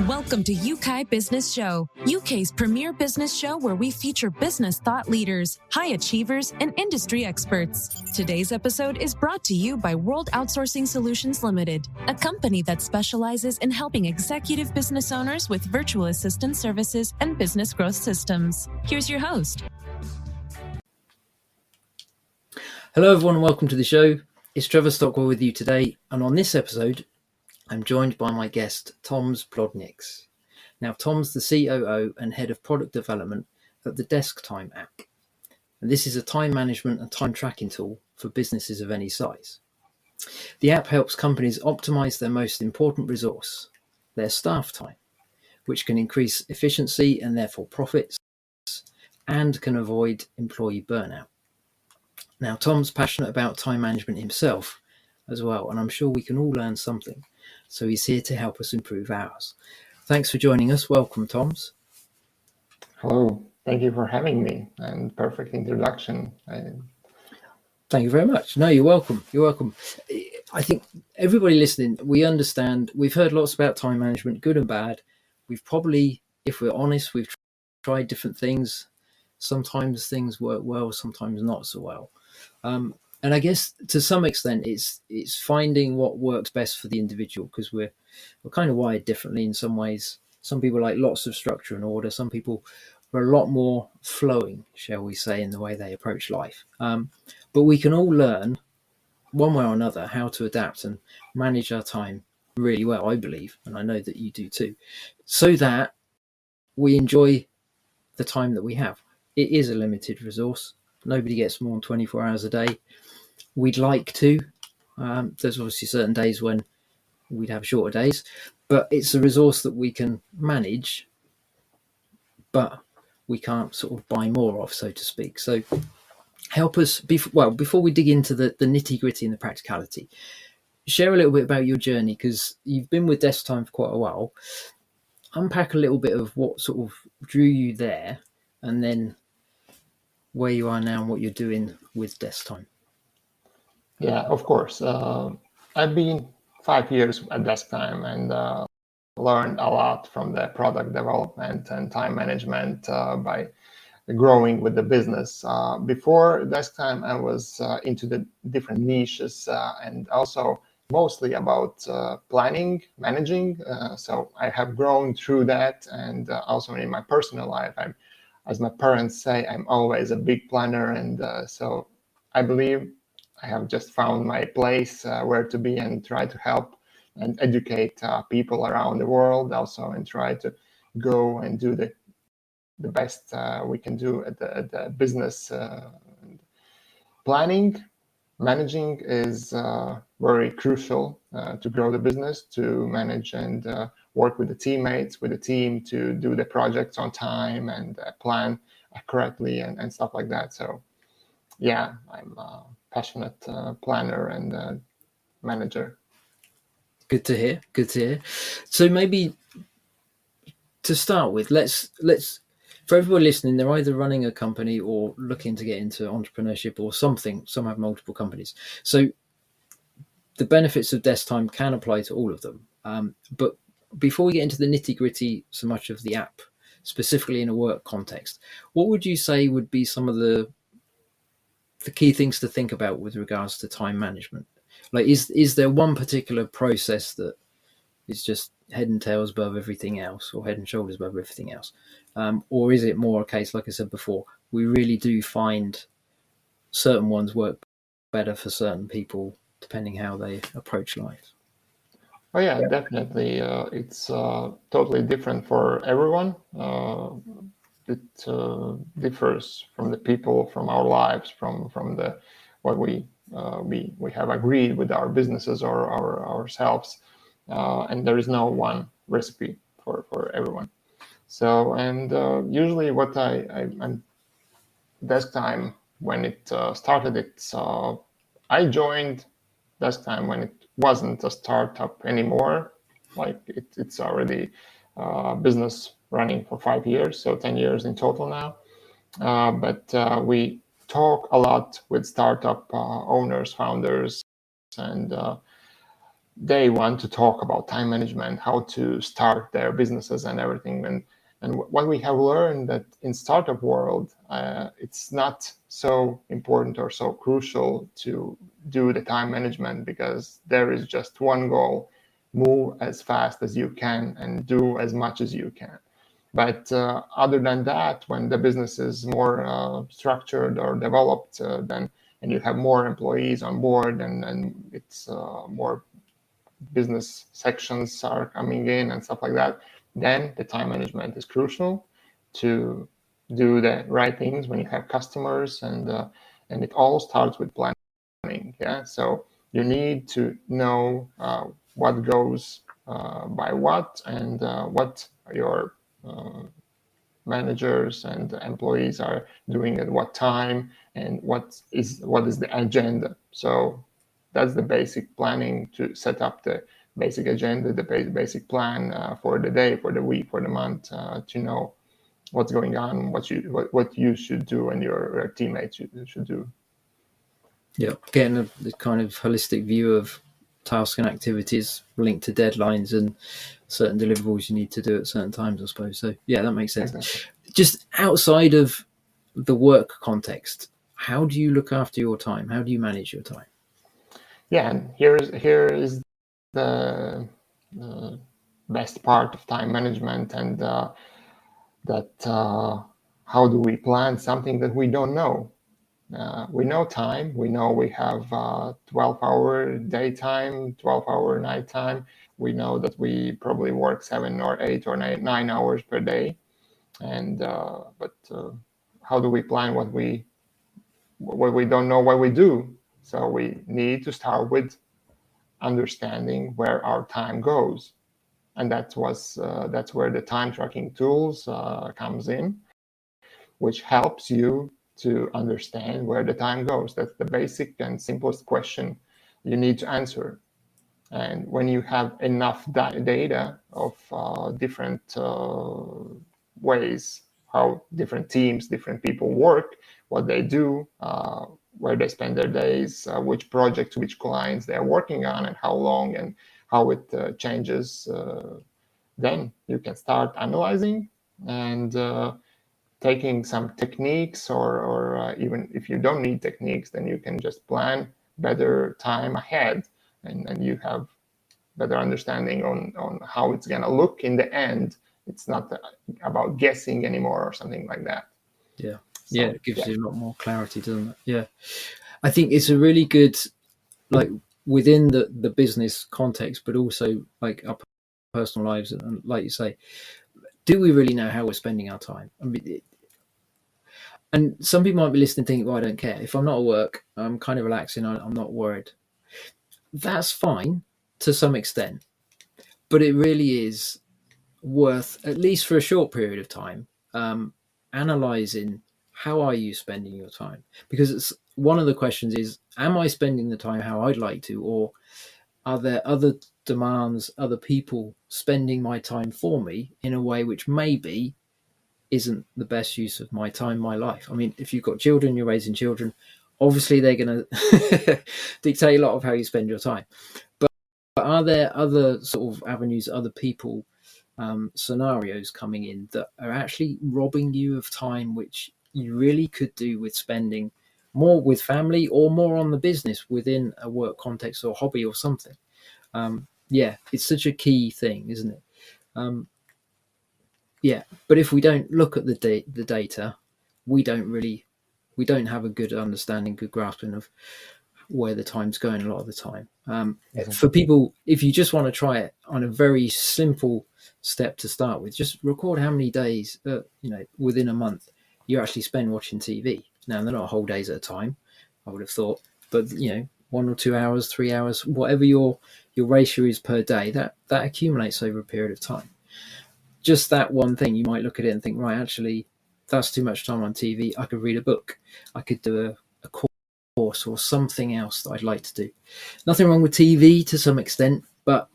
Welcome to Yeukai Business Show, UK's premier business show where we feature business thought leaders, high achievers, and industry experts. Today's episode is brought to you by World Outsourcing Solutions Limited, a company that specializes in helping executive business owners with virtual assistant services and business growth systems. Here's your host. Hello everyone and welcome to the show. It's Trevor Stockwell with you today, and on this episode I'm joined by my guest Tom's Blodnieks. Now Tom's the COO and Head of Product Development at the DeskTime app, and this is a time management and time tracking tool for businesses of any size. The app helps companies optimize their most important resource, their staff time, which can increase efficiency and therefore profits, and can avoid employee burnout. Now, Tom's passionate about time management himself as well, and I'm sure we can all learn something. So he's here to help us improve ours. Thanks for joining us. Welcome, Toms. Hello. Thank you for having me, and perfect introduction. Thank you very much. No, you're welcome. You're welcome. I think everybody listening, we understand, we've heard lots about time management, good and bad. We've probably, if we're honest, we've tried different things. Sometimes things work well, sometimes not so well. And I guess to some extent it's finding what works best for the individual, because we're kind of wired differently in some ways. Some people like lots of structure and order. Some people are a lot more flowing, shall we say, in the way they approach life. But we can all learn one way or another how to adapt and manage our time really well, I believe, and I know that you do too, so that we enjoy the time that we have. It is a limited resource. Nobody gets more than 24 hours a day. We'd like to. There's obviously certain days when we'd have shorter days, but it's a resource that we can manage, but we can't sort of buy more of, so to speak. So help us, before we dig into the nitty gritty and the practicality, share a little bit about your journey, because you've been with DeskTime for quite a while. Unpack a little bit of what sort of drew you there, and then where you are now and what you're doing with DeskTime. Yeah, of course. I've been 5 years at DeskTime and learned a lot from the product development and time management by growing with the business. Before DeskTime, I was into the different niches and also mostly about planning, managing. So I have grown through that, and also in my personal life, as my parents say, I'm always a big planner, and so I believe I have just found my place where to be and try to help and educate people around the world also, and try to go and do the best we can do at the business. Planning, managing is very crucial to grow the business, to manage and work with the teammates, with the team, to do the projects on time and plan correctly and stuff like that. So yeah, I'm a passionate planner and manager. Good to hear. So maybe to start with, let's for everybody listening, they're either running a company or looking to get into entrepreneurship or something. Some have multiple companies. So the benefits of DeskTime can apply to all of them. But before we get into the nitty gritty so much of the app, specifically in a work context, what would you say would be some of the key things to think about with regards to time management? Like, is there one particular process that is just head and tails above everything else, or head and shoulders above everything else? Or is it more a case, like I said before, we really do find certain ones work better for certain people depending how they approach life? Oh yeah, definitely. It's totally different for everyone. It differs from the people, from our lives, from the what we have agreed with our businesses or ourselves, and there is no one recipe for everyone. So, and usually what I'm DeskTime, when it started, I joined DeskTime when it wasn't a startup anymore. Like it's already business running for 5 years, so 10 years in total now. But we talk a lot with startup owners, founders, and they want to talk about time management, how to start their businesses and everything. And what we have learned that in startup world, it's not so important or so crucial to do the time management, because there is just one goal: move as fast as you can and do as much as you can. But other than that, when the business is more structured or developed, then and you have more employees on board, and it's more business sections are coming in and stuff like that, then the time management is crucial to do the right things when you have customers, and it all starts with planning. Yeah, so you need to know what goes by what, and what your managers and employees are doing at what time, and what is the agenda. So that's the basic planning, to set up the basic agenda, the basic plan for the day, for the week, for the month, to know what's going on, what you should do, and your teammates should do. Yeah, getting the kind of holistic view of tasks and activities linked to deadlines and certain deliverables you need to do at certain times, I suppose. So yeah, that makes sense. Exactly. Just outside of the work context, how do you look after your time? How do you manage your time? Yeah, and here is the best part of time management, and that how do we plan something that we don't know? We know time. We know we have 12-hour daytime, 12-hour nighttime. We know that we probably work 7 or 8 or 9 hours per day. And but how do we plan what we don't know what we do? So we need to start with understanding where our time goes, and that's where the time tracking tools comes in, which helps you to understand where the time goes. That's the basic and simplest question you need to answer. And when you have enough data of different ways how different teams, different people work, what they do, where they spend their days, which projects, which clients they're working on, and how long, and how it changes, then you can start analyzing and taking some techniques, or even if you don't need techniques, then you can just plan better time ahead, and you have better understanding on how it's going to look in the end. It's not about guessing anymore or something like that. Yeah. So, it gives you a lot more clarity, doesn't it? Yeah. I think it's a really good, like, within the business context, but also like our personal lives, and like you say, do we really know how we're spending our time? I mean, and some people might be listening thinking, well, I don't care. If I'm not at work, I'm kind of relaxing, I'm not worried. That's fine to some extent, but it really is worth, at least for a short period of time, analyzing how are you spending your time? Because it's one of the questions is, am I spending the time how I'd like to, or are there other demands, other people spending my time for me in a way which maybe isn't the best use of my time, my life? I mean, if you've got children, you're raising children, obviously they're going to dictate a lot of how you spend your time. But are there other sort of avenues, other people, scenarios coming in that are actually robbing you of time, which you really could do with spending more with family, or more on the business within a work context or hobby or something? Yeah, it's such a key thing, isn't it? Yeah, but if we don't look at the data, we don't have a good understanding, good grasping of where the time's going a lot of the time. For people, if you just want to try it on a very simple step to start with, just record how many days, within a month you actually spend watching TV. Now, they're not whole days at a time, I would have thought, but 1 or 2 hours, 3 hours, whatever your ratio is per day, that accumulates over a period of time. Just that one thing, you might look at it and think, right, actually, that's too much time on TV. I could read a book. I could do a course or something else that I'd like to do. Nothing wrong with TV to some extent, but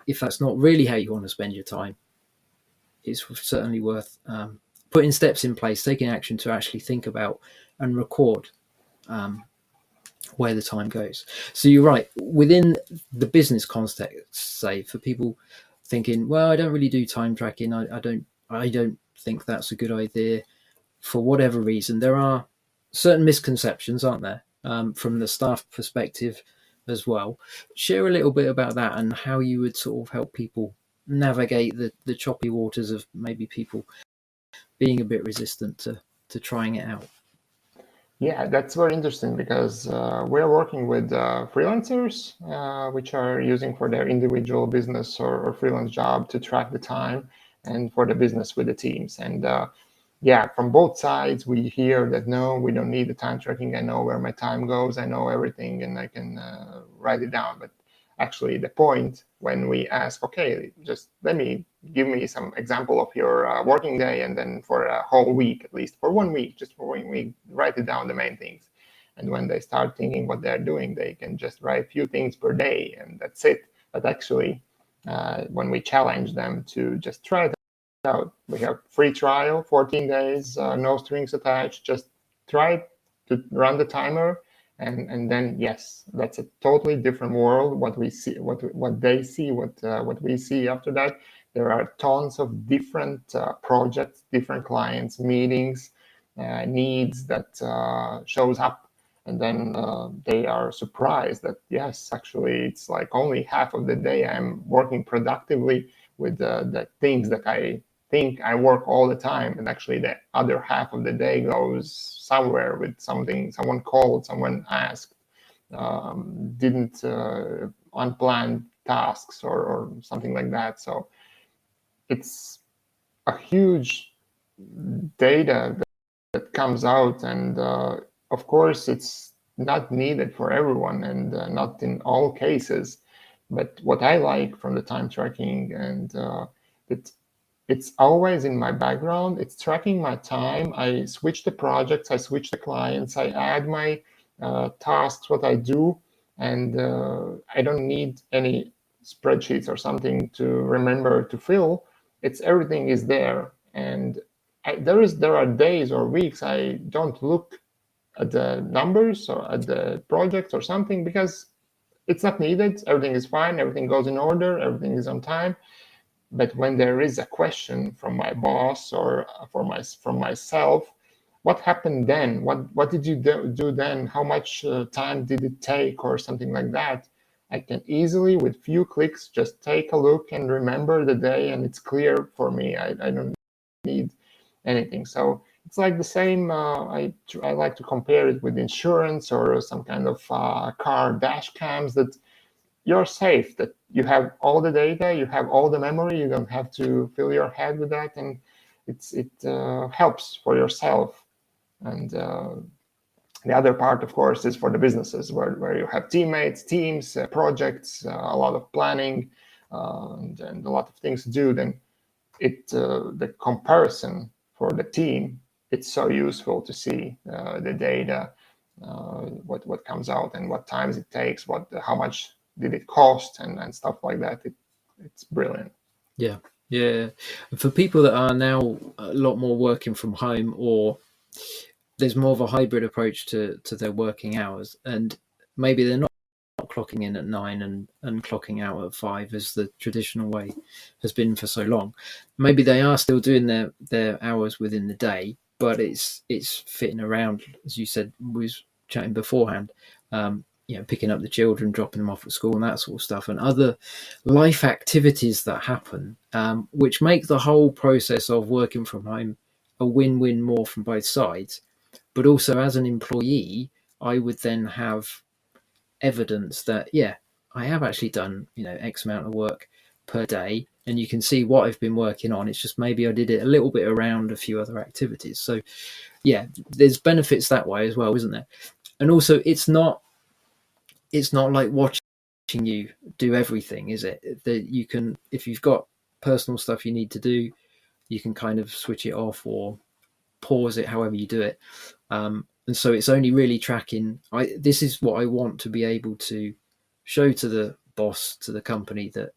if that's not really how you want to spend your time, it's certainly worth putting steps in place, taking action to actually think about and record where the time goes. So you're right, within the business context, say, for people thinking, well, I don't really do time tracking, I don't think that's a good idea for whatever reason. There are certain misconceptions, aren't there, from the staff perspective as well. Share a little bit about that and how you would sort of help people navigate the choppy waters of maybe people being a bit resistant to trying it out. Yeah, that's very interesting because we're working with freelancers, which are using for their individual business or freelance job to track the time, and for the business with the teams. And yeah, from both sides, we hear that no, we don't need the time tracking. I know where my time goes. I know everything, and I can write it down. But actually, the point when we ask, okay, just give me some example of your working day, and then for a whole week, at least for 1 week, just for 1 week, write it down, the main things. And when they start thinking what they're doing, they can just write a few things per day, and that's it. But actually, when we challenge them to just try it out, we have free trial, 14 days, no strings attached, just try to run the timer. And then yes, that's a totally different world. What we see, what they see, what we see after that. There are tons of different projects, different clients, meetings, needs that shows up, and then they are surprised that yes, actually, it's like only half of the day I'm working productively with the things that I think I work all the time, and actually the other half of the day goes somewhere with something someone called, someone asked, didn't unplanned tasks or something like that. So it's a huge data that comes out, and of course it's not needed for everyone, and not in all cases. But what I like from the time tracking, and it's always in my background. It's tracking my time. I switch the projects, I switch the clients, I add my tasks, what I do, and I don't need any spreadsheets or something to remember to fill. It's everything is there, and there are days or weeks I don't look at the numbers or at the project or something because it's not needed. Everything is fine. Everything goes in order. Everything is on time. But when there is a question from my boss or from myself, what happened then? What did you do then? How much time did it take, or something like that? I can easily, with few clicks, just take a look and remember the day, and it's clear for me. I don't need anything. So it's like the same. I like to compare it with insurance or some kind of car dash cams, that you're safe, that you have all the data, you have all the memory, you don't have to fill your head with that, and it helps for yourself. And the other part, of course, is for the businesses where you have teammates, teams, projects, a lot of planning, and a lot of things to do. Then the comparison for the team, it's so useful to see the data, what comes out and what times it takes, how much did it cost, and stuff like that. It's brilliant. Yeah. For people that are now a lot more working from home, or there's more of a hybrid approach to their working hours, and maybe they're not clocking in at 9 and clocking out at 5 as the traditional way has been for so long. Maybe they are still doing their hours within the day, but it's fitting around, as you said, we was chatting beforehand, picking up the children, dropping them off at school and that sort of stuff, and other life activities that happen, which make the whole process of working from home a win-win more from both sides. But also, as an employee, I would then have evidence that, I have actually done, X amount of work per day, and you can see what I've been working on. It's just maybe I did it a little bit around a few other activities. So there's benefits that way as well, isn't there? And also, it's not like watching you do everything, is it? That you can, if you've got personal stuff you need to do, you can kind of switch it off or pause it, however you do it. And so it's only really tracking. This is what I want to be able to show to the boss, to the company, that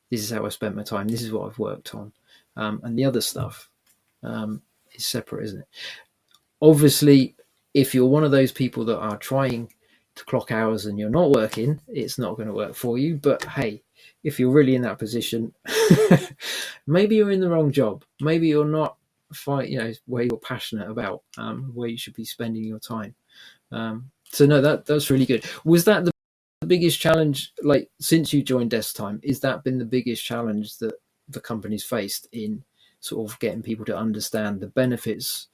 this is how I spent my time. This is what I've worked on. And the other stuff is separate, isn't it? Obviously, if you're one of those people that are trying to clock hours and you're not working, it's not going to work for you. But hey, if you're really in that position, maybe you're in the wrong job. Maybe you're not where you're passionate about, where you should be spending your time. So no, that's really good. Was that the biggest challenge, like since you joined DeskTime? Is that been the biggest challenge that the company's faced in sort of getting people to understand the benefits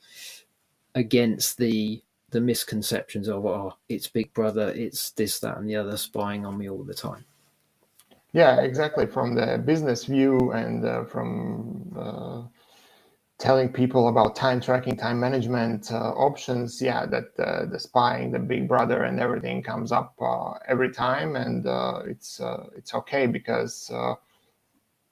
against the misconceptions of, oh, it's Big Brother, it's this, that, and the other spying on me all the time? Yeah, exactly. From the business view and from telling people about time tracking, time management options, yeah, that the spying, the Big Brother, and everything comes up every time, and it's okay because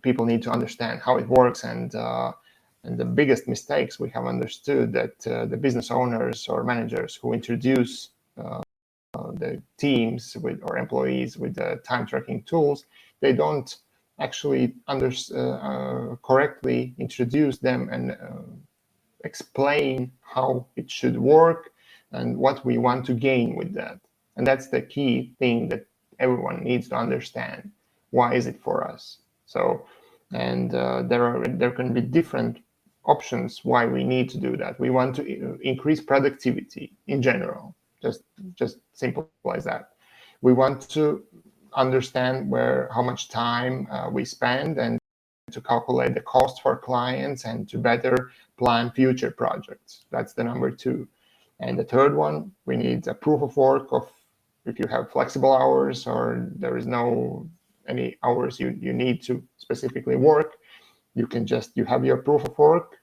people need to understand how it works. And the biggest mistakes we have understood that the business owners or managers who introduce the teams with or employees with the time tracking tools, they don't actually correctly introduce them and explain how it should work and what we want to gain with that. And that's the key thing that everyone needs to understand. Why is it for us? So, and there can be different options why we need to do that. We want to increase productivity in general, just simple as that. We want to understand how much time we spend and to calculate the cost for clients and to better plan future projects. That's the number 2. And the third one, we need a proof of work of if you have flexible hours or there is no any hours you need to specifically work, you have your proof of work,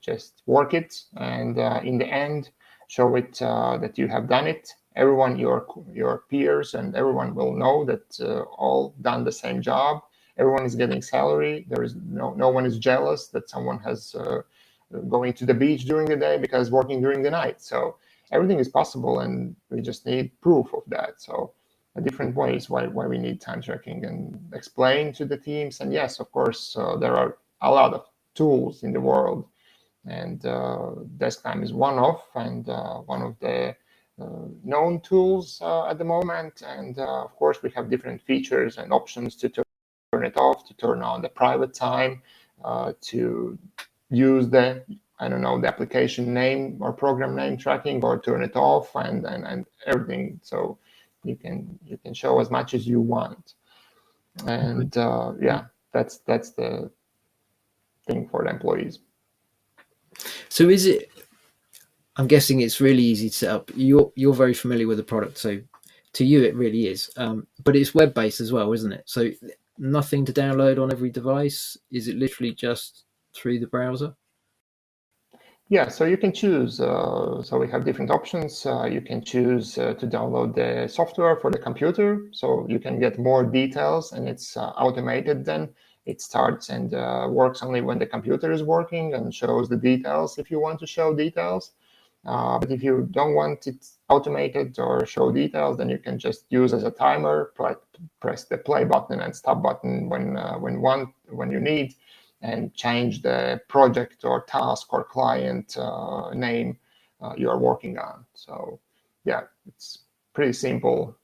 just work it, and in the end, show it that you have done it. Everyone, your peers and everyone will know that all done the same job. Everyone is getting salary. There is no one is jealous that someone has going to the beach during the day because working during the night. So everything is possible, and we just need proof of that. So different ways why we need time tracking and explain to the teams. And yes, of course, there are a lot of tools in the world, and DeskTime is one of the known tools at the moment. And of course, we have different features and options to turn it off, to turn on the private time, to use the application name or program name tracking, or turn it off, and everything. So you can show as much as you want. And that's the thing for the employees. So is it? I'm guessing it's really easy to set up. You're very familiar with the product, so to you it really is. But it's web based as well, isn't it? So nothing to download on every device. Is it literally just through the browser? Yeah, so you can choose. So we have different options. You can choose to download the software for the computer, so you can get more details, and it's automated. Then it starts and works only when the computer is working and shows the details if you want to show details. But if you don't want it automated or show details, then you can just use as a timer, press the play button and stop button when you need, and change the project or task or client name you are working on. So yeah, it's pretty simple.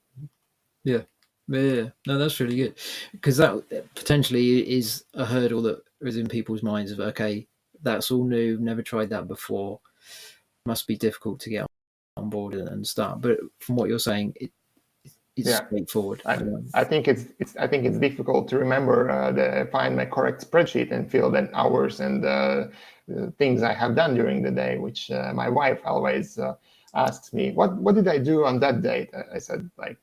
Yeah. No, that's really good, because that potentially is a hurdle that is in people's minds of, okay, that's all new, never tried that before, must be difficult to get on board and start. But from what you're saying, it's straightforward. I think it's difficult to remember find my correct spreadsheet and fill the hours and the things I have done during the day, which my wife always asks me, what did I do on that date? I said, like,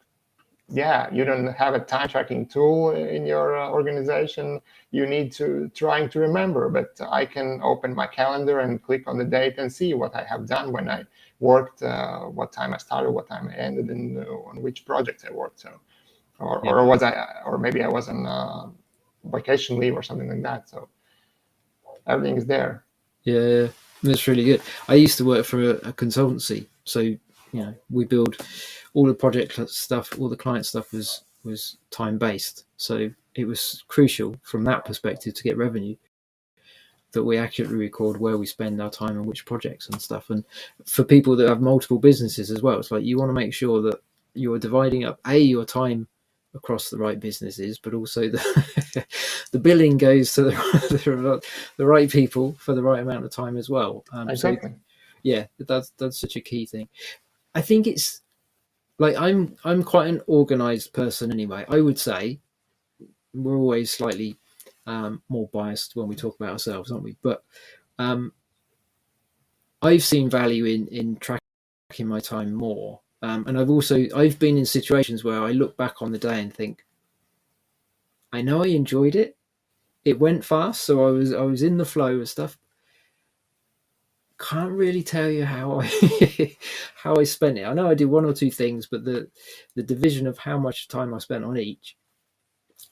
yeah, you don't have a time tracking tool in your organization. You need to trying to remember, but I can open my calendar and click on the date and see what I have done when I worked, what time I started, what time I ended, and on which project I worked. So, or maybe I was on vacation leave or something like that. So everything is there. Yeah, that's really good. I used to work for a consultancy, so we build all the project stuff, all the client stuff was time based. So it was crucial from that perspective to get revenue, that we accurately record where we spend our time and which projects and stuff. And for people that have multiple businesses as well, it's like you want to make sure that you're dividing up your time across the right businesses, but also the the billing goes to the right people for the right amount of time as well. Exactly. So yeah, that's such a key thing. I think it's like I'm quite an organized person anyway. I would say we're always slightly more biased when we talk about ourselves, aren't we? But I've seen value in tracking my time more. And I've been in situations where I look back on the day and think, I know I enjoyed it. It went fast, so I was in the flow of stuff. Can't really tell you how I how I spent it. I know I did one or two things, but the division of how much time I spent on each,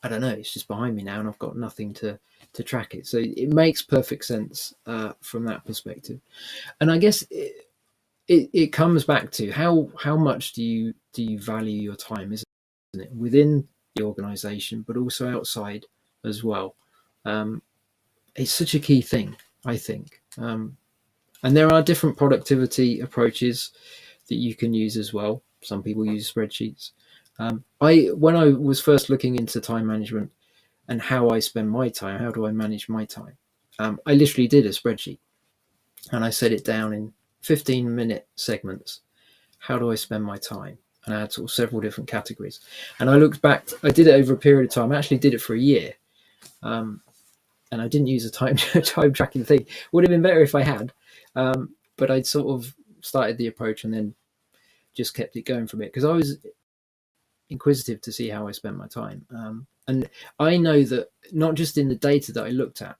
I don't know. It's just behind me now, and I've got nothing to track it. So it makes perfect sense from that perspective. And I guess it comes back to how much do you value your time, isn't it, within the organization, but also outside as well. It's such a key thing, I think. And there are different productivity approaches that you can use as well. Some people use spreadsheets. When I was first looking into time management and how I spend my time, how do I manage my time? I literally did a spreadsheet and I set it down in 15-minute segments. How do I spend my time? And I had sort of several different categories. And I looked back, I did it over a period of time. I actually did it for a year. And I didn't use a time tracking thing. Would have been better if I had. But I'd sort of started the approach and then just kept it going from it because I was inquisitive to see how I spent my time. And I know that not just in the data that I looked at,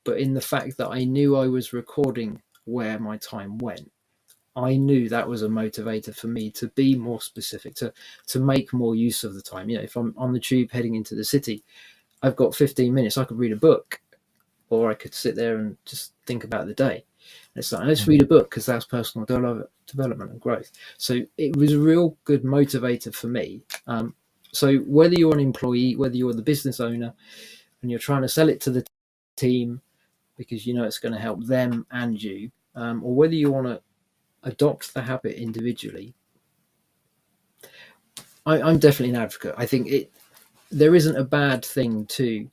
but in the fact that I knew I was recording where my time went. I knew that was a motivator for me to be more specific, to make more use of the time. You know, if I'm on the tube heading into the city, I've got 15 minutes. I could read a book, or I could sit there and just think about the day. And it's like, let's read a book because that's personal development and growth. So it was a real good motivator for me. So whether you're an employee, whether you're the business owner, and you're trying to sell it to the team because you know it's going to help them and you, or whether you want to adopt the habit individually, I'm definitely an advocate. I think there isn't a bad thing to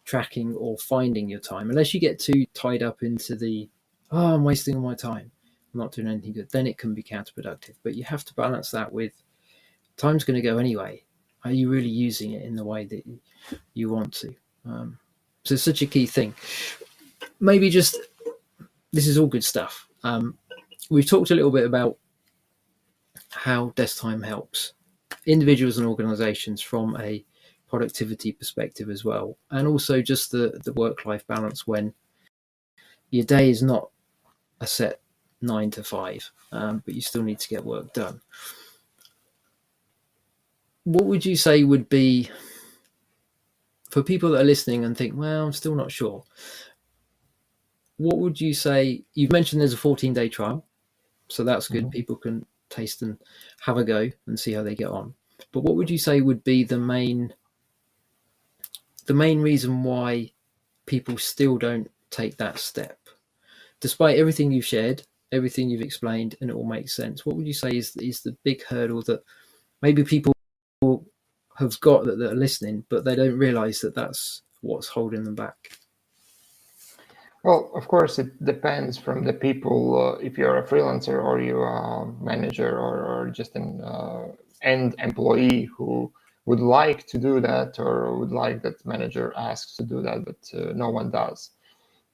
tracking or finding your time unless you get too tied up into I'm wasting all my time, I'm not doing anything good. Then it can be counterproductive. But you have to balance that with time's going to go anyway. Are you really using it in the way that you want to? So it's such a key thing. Maybe just this is all good stuff. We've talked a little bit about how DeskTime helps individuals and organizations from a productivity perspective as well, and also just the work-life balance when your day is not a set 9 to 5, but you still need to get work done. What would you say would be, for people that are listening and think, well, I'm still not sure, what would you say? You've mentioned there's a 14-day trial, so that's good. People can taste and have a go and see how they get on. But what would you say would be the main reason why people still don't take that step? Despite everything you've shared, everything you've explained, and it all makes sense, what would you say is the big hurdle that maybe people have got that are listening, but they don't realize that that's what's holding them back? Well, of course, it depends from the people. If you're a freelancer or you're a manager or just an end employee who would like to do that or would like that manager asks to do that, but no one does.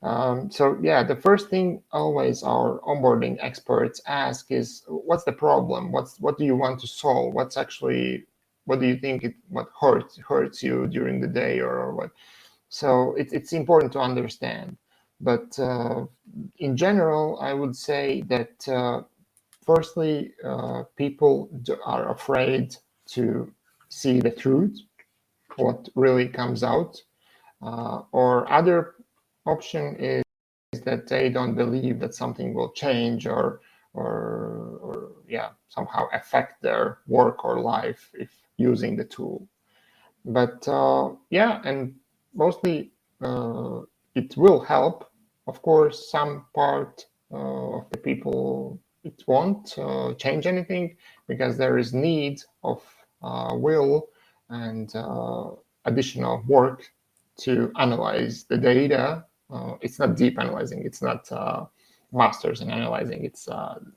So yeah, the first thing always our onboarding experts ask is, what's the problem? What do you want to solve? What do you think what hurts you during the day or what? So it's important to understand. But in general, I would say that firstly, people are afraid to see the truth, what really comes out, or other option is that they don't believe that something will change or somehow affect their work or life if using the tool. But and mostly it will help. Of course, some part of the people it won't change anything, because there is need of will and additional work to analyze the data. It's not deep analyzing. It's not masters in analyzing. It's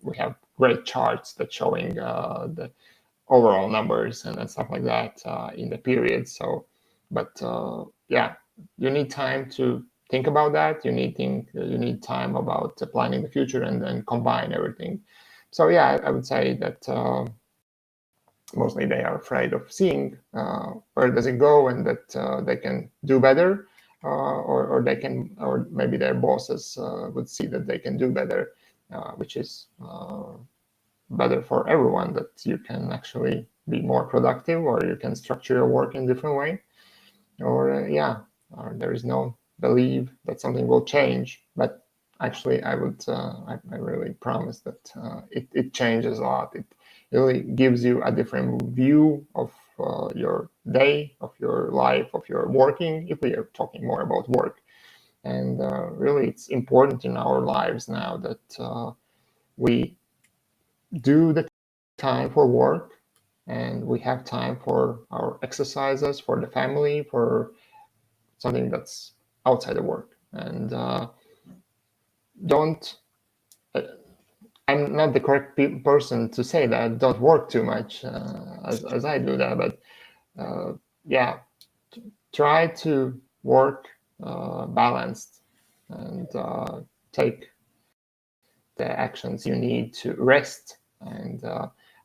we have great charts that showing the overall numbers and stuff like that in the period. So, but yeah, you need time to think about that. You need time about planning the future and then combine everything. So yeah, I would say that mostly they are afraid of seeing where does it go, and that they can do better, or they can, or maybe their bosses would see that they can do better, which is better for everyone, that you can actually be more productive, or you can structure your work in a different way, or or there is no belief that something will change. But actually, I really promise that it changes a lot. It really gives you a different view of your day, of your life, of your working, if we are talking more about work. And really, it's important in our lives now that we do the time for work, and we have time for our exercises, for the family, for something that's outside of work. And don't I'm not the correct person to say that don't work too much as I do that, but yeah, try to work balanced, and take the actions you need to rest. And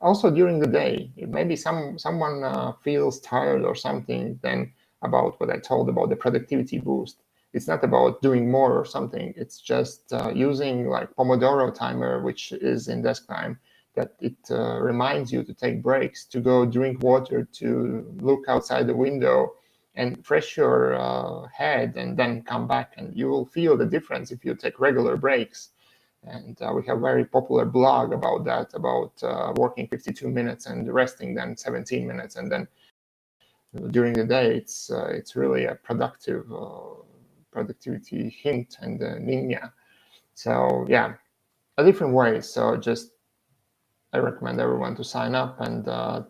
also during the day, maybe someone feels tired or something, then about what I told about the productivity boost. It's not about doing more or something. It's just using like Pomodoro timer, which is in DeskTime, that it reminds you to take breaks, to go drink water, to look outside the window and fresh your head, and then come back, and you will feel the difference if you take regular breaks. And we have a very popular blog about that, about working 52 minutes and resting then 17 minutes, and then during the day it's really a productivity hint and ninja. So yeah, a different way. So just I recommend everyone to sign up and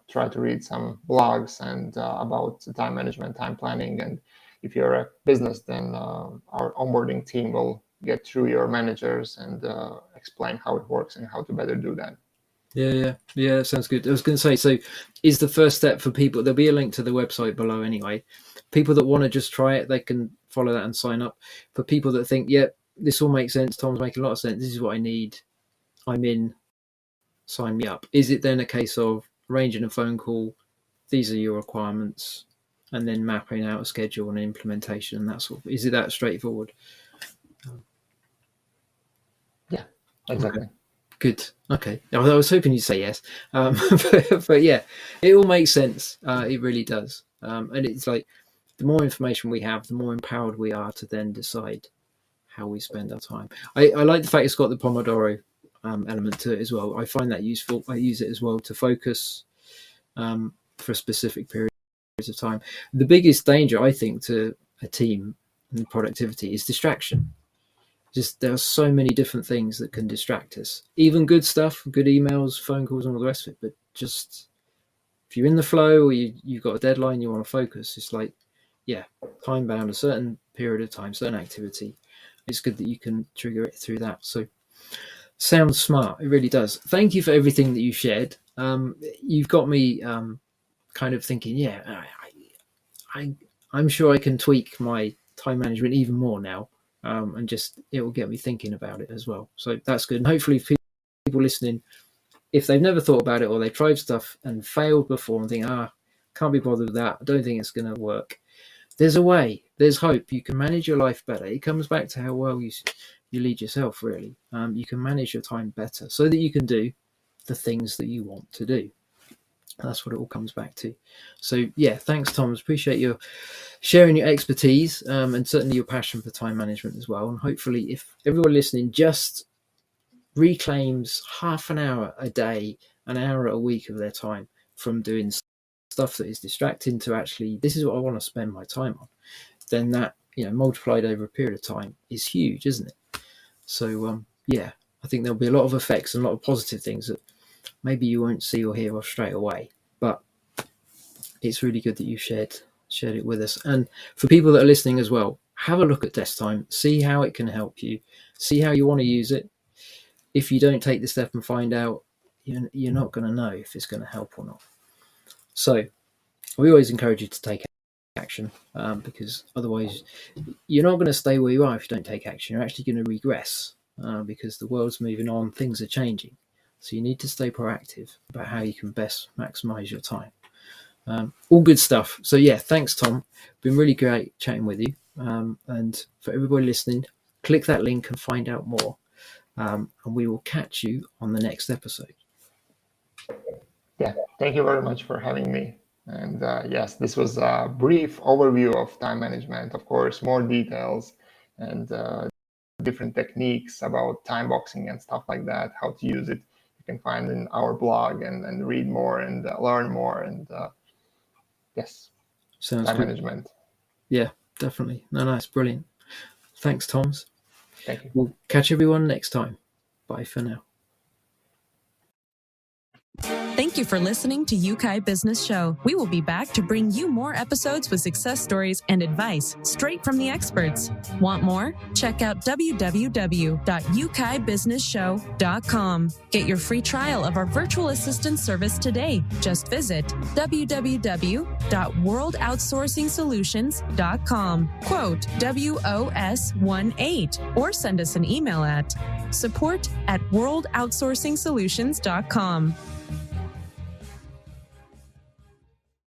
try to read some blogs and about time management, time planning. And if you're a business, then our onboarding team will get through your managers and explain how it works and how to better do that. Yeah, that sounds good. I was going to say, so is the first step for people, there'll be a link to the website below anyway. People that want to just try it, they can follow that and sign up. For people that think, yeah, this all makes sense, Tom's making a lot of sense, this is what I need, I'm in, sign me up. Is it then a case of arranging a phone call, these are your requirements, and then mapping out a schedule and implementation and that sort of, is it that straightforward? Yeah, exactly. Okay. Good. Okay. I was hoping you'd say yes. But yeah, it all makes sense. It really does. And it's like the more information we have, the more empowered we are to then decide how we spend our time. I like the fact it's got the Pomodoro element to it as well. I find that useful. I use it as well to focus for specific periods of time. The biggest danger, I think, to a team and productivity is distraction. Just there are so many different things that can distract us, even good stuff, good emails, phone calls, and all the rest of it. But just if you're in the flow, or you've got a deadline, you want to focus, it's like, yeah, time bound, a certain period of time, certain activity. It's good that you can trigger it through that. So sounds smart. It really does. Thank you for everything that you shared. You've got me kind of thinking, yeah, I'm sure I can tweak my time management even more now. And just it will get me thinking about it as well. So that's good. And hopefully people listening, if they've never thought about it or they tried stuff and failed before and think, can't be bothered with that, I don't think it's going to work. There's a way. There's hope. You can manage your life better. It comes back to how well you lead yourself, really. You can manage your time better so that you can do the things that you want to do. That's what it all comes back to. So yeah, thanks, Thomas. Appreciate your sharing your expertise and certainly your passion for time management as well. And hopefully, if everyone listening just reclaims half an hour a day, an hour a week of their time from doing stuff that is distracting to actually, this is what I want to spend my time on, then that, multiplied over a period of time is huge, isn't it? So yeah, I think there'll be a lot of effects and a lot of positive things that maybe you won't see or hear of straight away. But it's really good that you shared it with us. And for people that are listening as well, have a look at DeskTime, see how it can help you, see how you want to use it. If you don't take the step and find out, you're not going to know if it's going to help or not. So we always encourage you to take action, because otherwise you're not going to stay where you are. If you don't take action, you're actually going to regress, because the world's moving on, things are changing. So you need to stay proactive about how you can best maximize your time. All good stuff. So yeah, thanks, Tom. Been really great chatting with you. And for everybody listening, click that link and find out more. And we will catch you on the next episode. Yeah, thank you very much for having me. And yes, this was a brief overview of time management. Of course, more details and different techniques about time boxing and stuff like that, how to use it, you can find in our blog and read more and learn more. And yes, Sounds time good. management. Yeah, definitely. No, it's brilliant. Thanks, Toms. Thank you. We'll catch everyone next time. Bye for now. Thank you for listening to Yeukai Business Show. We will be back to bring you more episodes with success stories and advice straight from the experts. Want more? Check out www.yukaibusinessshow.com. Get your free trial of our virtual assistant service today. Just visit www.worldoutsourcingsolutions.com. Quote WOS18 or send us an email at support@worldoutsourcingsolutions.com.